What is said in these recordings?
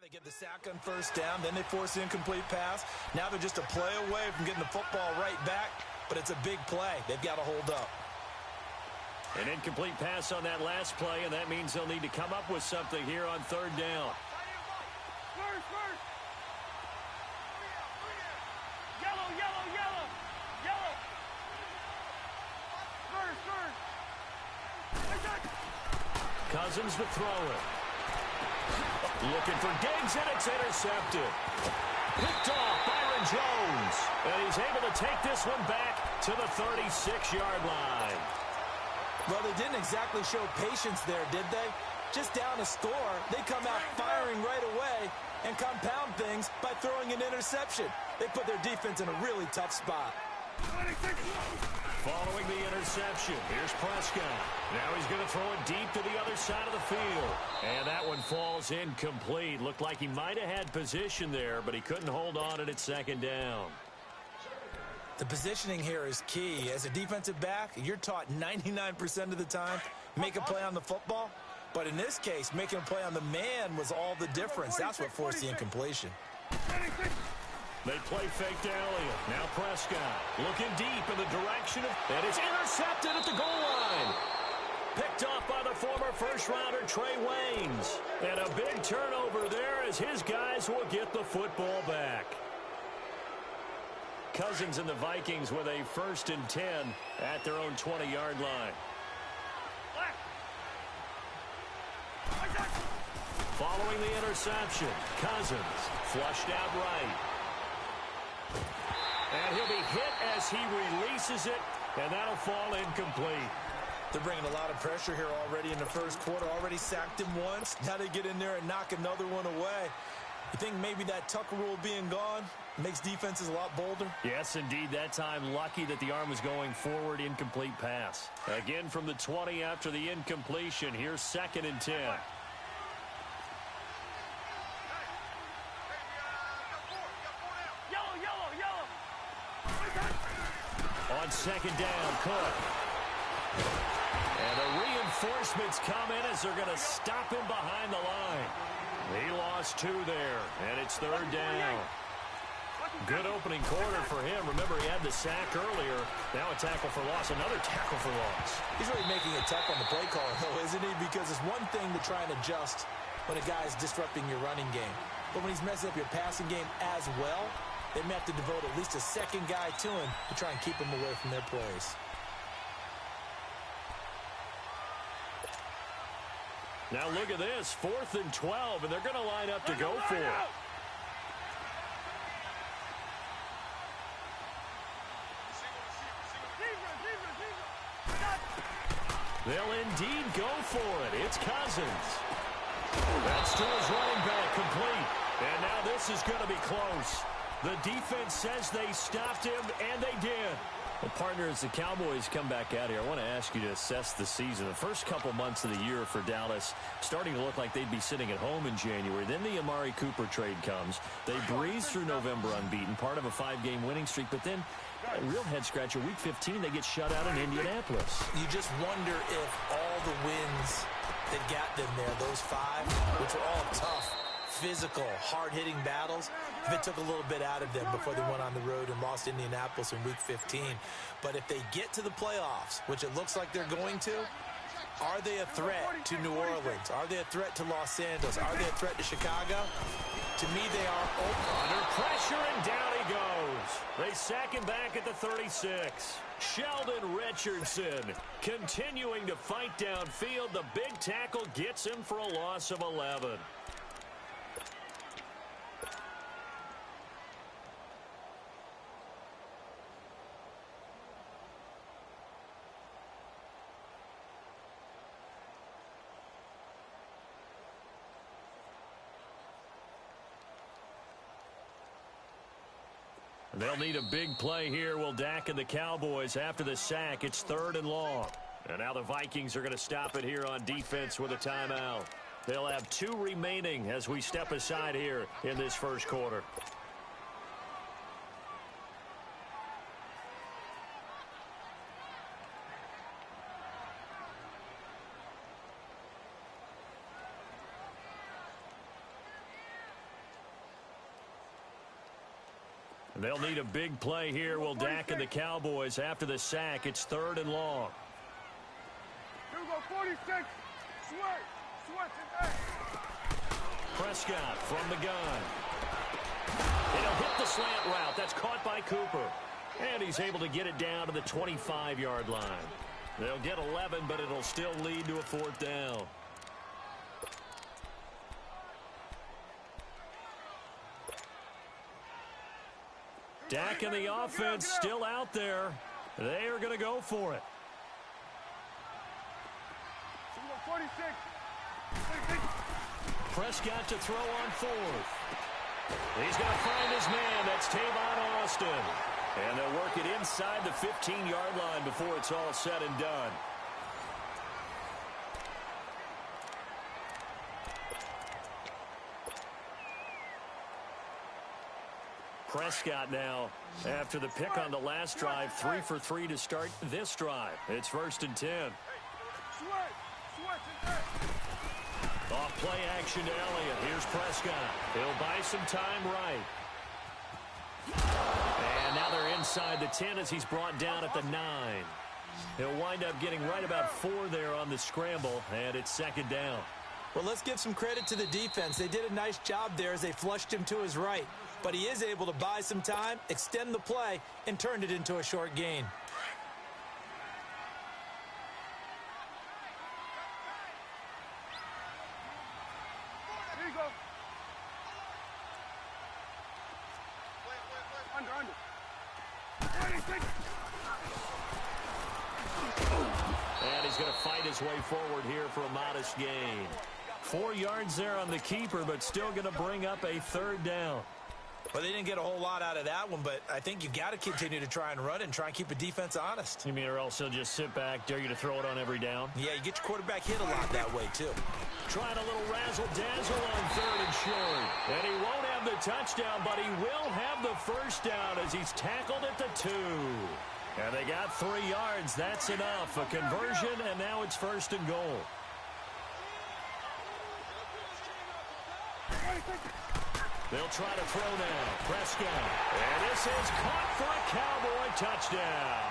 They get the sack on first down, then they force the incomplete pass. Now they're just a play away from getting the football right back, but it's a big play. They've got to hold up. An incomplete pass on that last play, and that means they'll need to come up with something here on third down. Cousins to throw it. Looking for Diggs, and it's intercepted. Picked off Byron Jones. And he's able to take this one back to the 36-yard line. Well, they didn't exactly show patience there, did they? Just down a score, they come out firing right away and compound things by throwing an interception. They put their defense in a really tough spot. Following the interception, here's Prescott. Now he's going to throw it deep to the other side of the field. And that one falls incomplete. Looked like he might have had position there, but he couldn't hold on at second down. The positioning here is key. As a defensive back, you're taught 99% of the time, make a play on the football. But in this case, making a play on the man was all the difference. That's what forced the incompletion. They play fake to Elliott. Now Prescott looking deep in the direction of... And it's intercepted at the goal line. Picked off by the former first-rounder Trey Waynes. And a big turnover there as his guys will get the football back. Cousins and the Vikings with a 1st and 10 at their own 20-yard line. Following the interception, Cousins flushed out right. And he'll be hit as he releases it, and that'll fall incomplete. They're bringing a lot of pressure here already in the first quarter. Already sacked him once. Now they get in there and knock another one away. You think maybe that Tucker rule being gone makes defenses a lot bolder? Yes, indeed. That time, lucky that the arm was going forward. Incomplete pass. Again from the 20 after the incompletion. Here's 2nd and 10. On 2nd down, Cook. And the reinforcements come in as they're going to stop him behind the line. He lost 2 there, and it's 3rd down. Good opening quarter for him. Remember, he had the sack earlier. Now a tackle for loss, another tackle for loss. He's really making it tough on the play caller, though, isn't he? Because it's one thing to try and adjust when a guy's disrupting your running game. But when he's messing up your passing game as well, they may have to devote at least a second guy to him to try and keep him away from their plays. Now look at this, 4th and 12, and they're going to line up to go for it. They'll indeed go for it. It's Cousins. That's to his running back, complete. And now this is going to be close. The defense says they stopped him, and they did. Well, partner, as the Cowboys come back out here, I want to ask you to assess the season. The first couple months of the year for Dallas starting to look like they'd be sitting at home in January. Then the Amari Cooper trade comes. They breeze through November unbeaten, part of a 5-game winning streak. But then, a real head-scratcher, Week 15, they get shut out in Indianapolis. You just wonder if all the wins that got them there, those 5, which were all tough, physical, hard-hitting battles, if it took a little bit out of them before they went on the road and lost Indianapolis in Week 15. But if they get to the playoffs, which it looks like they're going to, are they a threat to New Orleans? Are they a threat to Los Angeles? Are they a threat to Chicago? To me, they are under pressure, and down he goes. They sack him back at the 36. Sheldon Richardson continuing to fight downfield. The big tackle gets him for a loss of 11. They'll need a big play here. Will Dak and the Cowboys after the sack. It's 3rd and long. And now the Vikings are going to stop it here on defense with a timeout. They'll have 2 remaining as we step aside here in this first quarter. They'll need a big play here. Will Dak and the Cowboys after the sack. It's 3rd and long. Here we go, 46. Switch and Prescott from the gun. It'll hit the slant route. That's caught by Cooper. And he's able to get it down to the 25-yard line. They'll get 11, but it'll still lead to a 4th down. Dak and the offense still out there. They are going to go for it. 46. Prescott to throw on 4th. He's going to find his man. That's Tavon Austin. And they'll work it inside the 15-yard line before it's all said and done. Prescott now, after the pick on the last drive, 3 for 3 to start this drive. It's 1st and 10. Off play action to Elliott. Here's Prescott. He'll buy some time right. And now they're inside the 10 as he's brought down at the 9. He'll wind up getting right about 4 there on the scramble, and it's 2nd down. Well, let's give some credit to the defense. They did a nice job there as they flushed him to his right. But he is able to buy some time, extend the play, and turned it into a short gain. Here you go. Under. And he's going to fight his way forward here for a modest gain. 4 yards there on the keeper, but still going to bring up a 3rd down. Well, they didn't get a whole lot out of that one, but I think you got to continue to try and run it and try and keep the defense honest. You mean, or else he'll just sit back, dare you to throw it on every down? Yeah, you get your quarterback hit a lot that way, too. Trying a little razzle-dazzle on 3rd and short. And he won't have the touchdown, but he will have the 1st down as he's tackled at the 2. And they got 3 yards. That's enough. A conversion, and now it's 1st and goal. They'll try to throw now. Prescott. And this is caught for a Cowboy touchdown.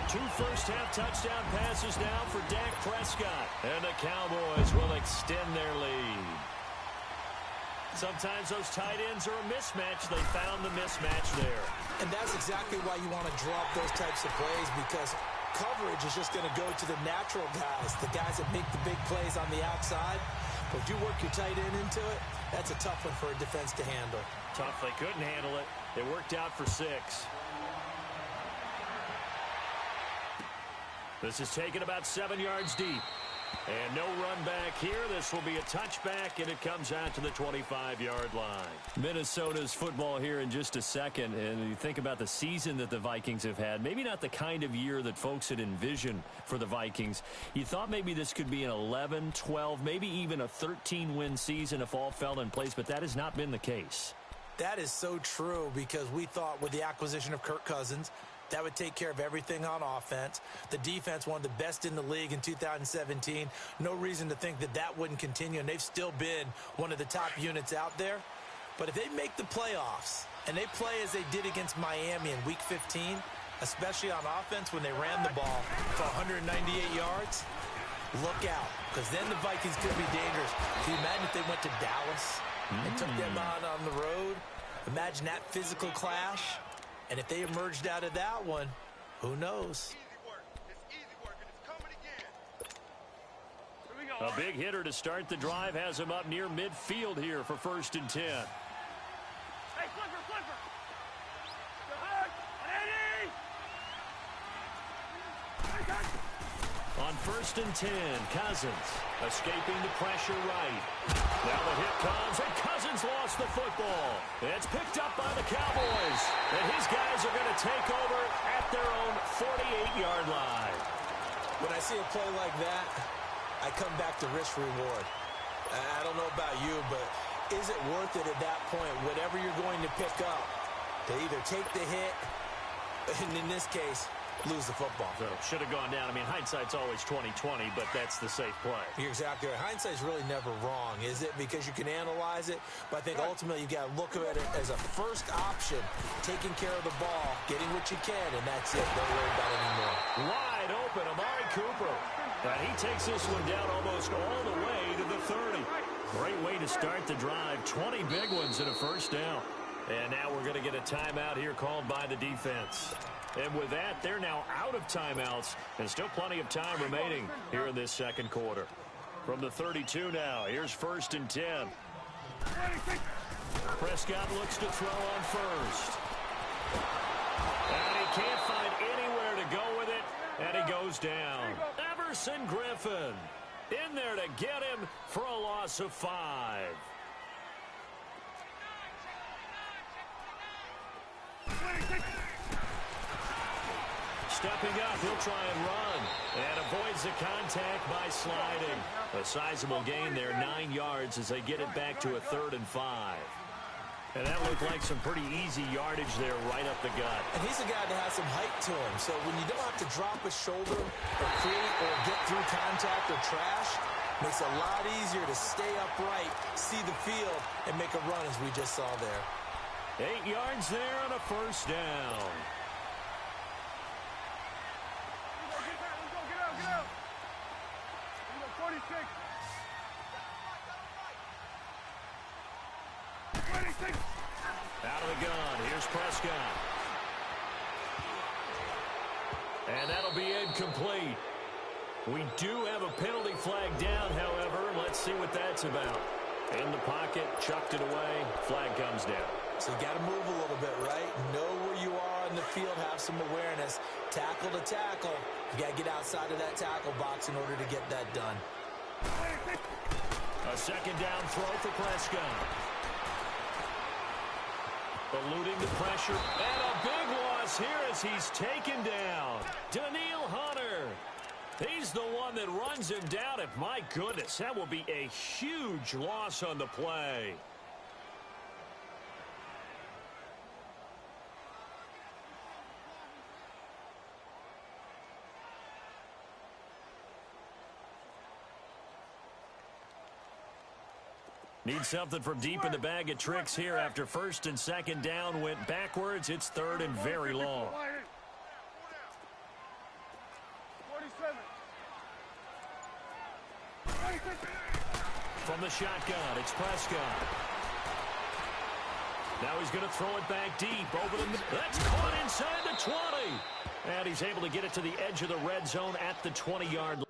2 first-half touchdown passes now for Dak Prescott. And the Cowboys will extend their lead. Sometimes those tight ends are a mismatch. They found the mismatch there. And that's exactly why you want to drop those types of plays, because coverage is just going to go to the natural guys, the guys that make the big plays on the outside. But if you work your tight end into it, that's a tough one for a defense to handle. Tough. They couldn't handle it. It worked out for 6. This is taken about 7 yards deep. And no run back here. This will be a touchback, and it comes out to the 25-yard line. Minnesota's football here in just a second. And you think about the season that the Vikings have had. Maybe not the kind of year that folks had envisioned for the Vikings. You thought maybe this could be an 11, 12, maybe even a 13-win season if all fell in place, but that has not been the case. That is so true, because we thought with the acquisition of Kirk Cousins, that would take care of everything on offense. The defense, one of the best in the league in 2017. No reason to think that that wouldn't continue, and they've still been one of the top units out there. But if they make the playoffs and they play as they did against Miami in Week 15, especially on offense when they ran the ball for 198 yards, look out, because then the Vikings could be dangerous. Can you imagine if they went to Dallas and took them on the road? Imagine that physical clash. And if they emerged out of that one, who knows? A big hitter to start the drive has him up near midfield here for 1st and 10. Hey, flipper. On 1st and 10, Cousins escaping the pressure right. Now the hit comes, and Cousins lost the football. It's picked up by the Cowboys, and his guys are going to take over at their own 48-yard line. When I see a play like that, I come back to risk-reward. I don't know about you, but is it worth it at that point, whatever you're going to pick up, to either take the hit, and in this case, lose the football. So should have gone down. I mean, hindsight's always 20/20, but that's the safe play. You're exactly right. Hindsight's really never wrong, is it? Because you can analyze it, but I think ultimately you got to look at it as a first option, taking care of the ball, getting what you can, and that's it. Don't worry about it anymore. Wide open, Amari Cooper. And he takes this one down almost all the way to the 30. Great way to start the drive. 20 big ones and a first down. And now we're going to get a timeout here called by the defense. And with that, they're now out of timeouts, and still plenty of time remaining here in this second quarter. From the 32 now, here's 1st and 10. Prescott looks to throw on first. And he can't find anywhere to go with it, and he goes down. Everson Griffin in there to get him for a loss of 5. Stepping up, he'll try and run. And avoids the contact by sliding. A sizable gain there, 9 yards as they get it back to a 3rd and 5. And that looked like some pretty easy yardage there right up the gut. And he's a guy that has some height to him. So when you don't have to drop a shoulder or create or get through contact or trash, makes it a lot easier to stay upright, see the field, and make a run as we just saw there. 8 yards there on a first down. Out of the gun, here's Prescott. And that'll be incomplete. We do have a penalty flag down, however. Let's see what that's about. In the pocket, chucked it away, flag comes down. So you got to move a little bit, right? Know where you are in the field, have some awareness. Tackle to tackle. You got to get outside of that tackle box in order to get that done. A second down throw for Prescott. Eluding the pressure, and a big loss here as he's taken down. Daniil Hunter. He's the one that runs him down, and my goodness, that will be a huge loss on the play. Need something from deep in the bag of tricks here after 1st and 2nd down went backwards. It's 3rd and very long. 47. From the shotgun, it's Prescott. Now he's going to throw it back deep over the middle. That's caught inside the 20. And he's able to get it to the edge of the red zone at the 20-yard line.